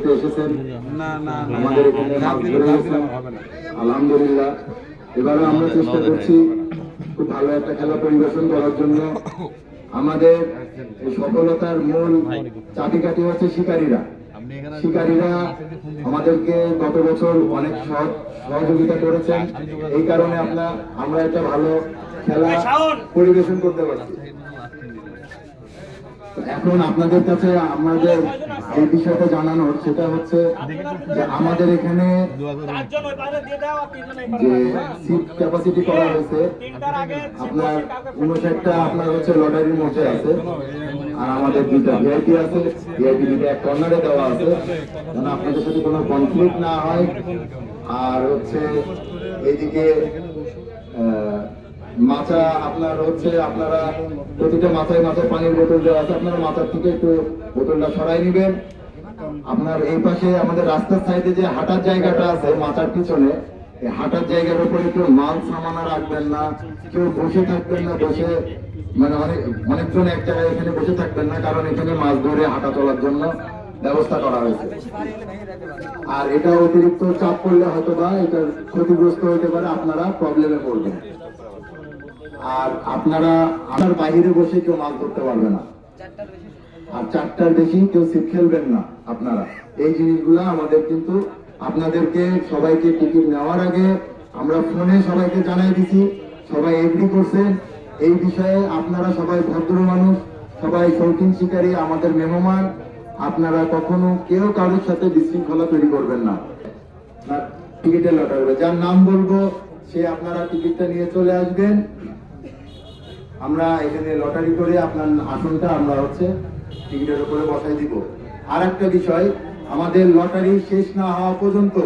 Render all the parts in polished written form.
খেতে এসেছেন, আমাদের এখানে মাছ ধরে গেছেন, আলহামদুলিল্লাহ। এবারে আমরা চেষ্টা করছি খুব ভালো একটা খেলা পরিবেশন করার জন্য। আমাদের সফলতার মূল চাবিকাঠি হচ্ছে শিকারীরা। শিকারীরা আমাদেরকে গত বছর অনেক সহযোগিতা করেছেন, এই কারণে আমরা একটা ভালো খেলা পরিবেশন করতে পারছি। এখন আপনাদের কাছে আমাদের এই বিষয়টা জানানোর সেটা হচ্ছে যে আমাদের এখানে যে সিট ক্যাপাসিটি করা হয়েছে আপনার 59টা আপনার হচ্ছে লটারির মধ্যে আছে, আর আমাদের 2টা ভিআইপি আছে। ভিআইপি 2টা এক কর্নারে দেওয়া আছে, যেন আপনাদের সাথে কোনো কনফ্লিক্ট না হয়। আর হচ্ছে এইদিকে মাচা আপনার হচ্ছে আপনারা প্রতিটা মাথায় মাথায় পানির বোতল দেওয়া আছে, আপনারা মাথার থেকে একটু বোতলটা সরাই নেবেন। আপনার এই পাশে আমাদের রাস্তার সাইডে যে হাঁটার জায়গাটা আছে মাচার পিছনে, এই হাঁটার জায়গার উপরে কেউ মাল সামানা রাখবেন না, কেউ বসে থাকবেন না, বসে মানে অনেকজন এক জায়গায় এখানে বসে থাকবেন না, কারণ এখানে মাছ ধরে হাঁটা চলার জন্য ব্যবস্থা করা হয়েছে। আর এটা অতিরিক্ত চাপ পড়লে হয়তো বা এটা ক্ষতিগ্রস্ত হতে পারে, আপনারা প্রবলেমে পড়বেন। আর আপনারা আমার বাইরে বসে কেউ মাছ ধরতে পারবে না, আর 4টার বেশি কেউ ছিপ খেলবেন না আপনারা। এই জিনিসগুলো আমাদের কিন্তু আপনাদেরকে সবাইকে টিকিট নেওয়ার আগে আমরা ফোনে সবাইকে জানাই দিছি, সবাই এগ্রি করছেন এই বিষয়ে। আপনারা সবাই ভদ্র মানুষ, সবাই শৌখিন শিকারী, আমাদের মেহমান। আপনারা কখনো কেউ কারোর সাথে বিশৃঙ্খলা তৈরি করবেন না। টিকিটের লটারি যার নাম বলবো সে আপনারা টিকিটটা নিয়ে চলে আসবেন। আমরা এখানে লটারি করে আপনার আসনটা আমরা হচ্ছে টিকিটের উপরে বসাই দিব। আর একটা বিষয়, আমাদের লটারি শেষ না হওয়া পর্যন্ত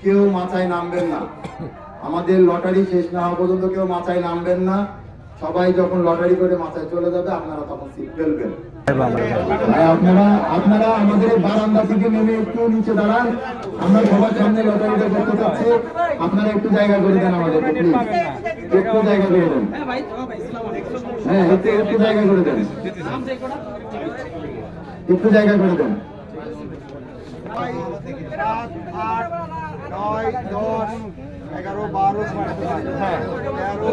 কেউ মাচায় নামবেন না। আমাদের লটারি শেষ না হওয়া পর্যন্ত কেউ মাচায় নামবেন না। সবাই যখন লটারি করে মাচায় চলে যাবে আপনারা তখন সিট ফেলবেন। আপনারা আমাদের বারান্দা থেকে নেমে একটু নিচে দাঁড়ান, আমরা সবার সামনে লটারিটা করতে চাচ্ছি। আপনারা একটু জায়গা করে দেন আমাদেরকে, প্লিজ একটু জায়গা করে দেন। হ্যাঁ, একটু জায়গা করে দেন, একটু জায়গা করে দেন। 7, 8, 9, 10, 11, 12,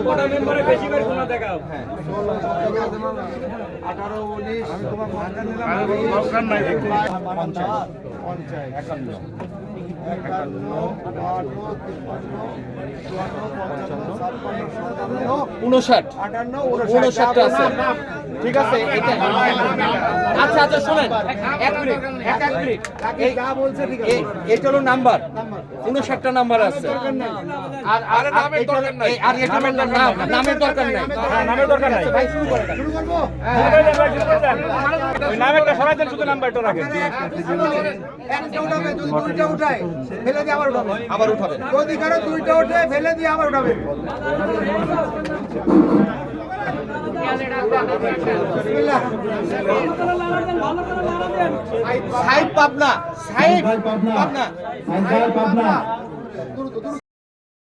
13, মেম্বারে বেশি করে শোনা দেখাও। 16, 17, 18, 19 আমি তোমার ভাঙা নিলাম। 50, 51, 59 আছে। ঠিক আছে, আচ্ছা আচ্ছা শোনেন, এক মিনিট এটা হলো নাম্বার 59টা নাম্বার আছে। আর নামের দরকার নাই, নামের দরকার নাই ভাই। শুরু করবো, নামেরটা সরাই দেন, শুধু নাম্বারটা রাখেন। একটা উঠাবে, যদি 2টা উঠায় ফেলে দিয়ে আবার উঠাবে, যদি কারো 2টা উঠে ফেলে দিয়ে আবার উঠাবে। সাইড পাবনা, সাইড পাবনা।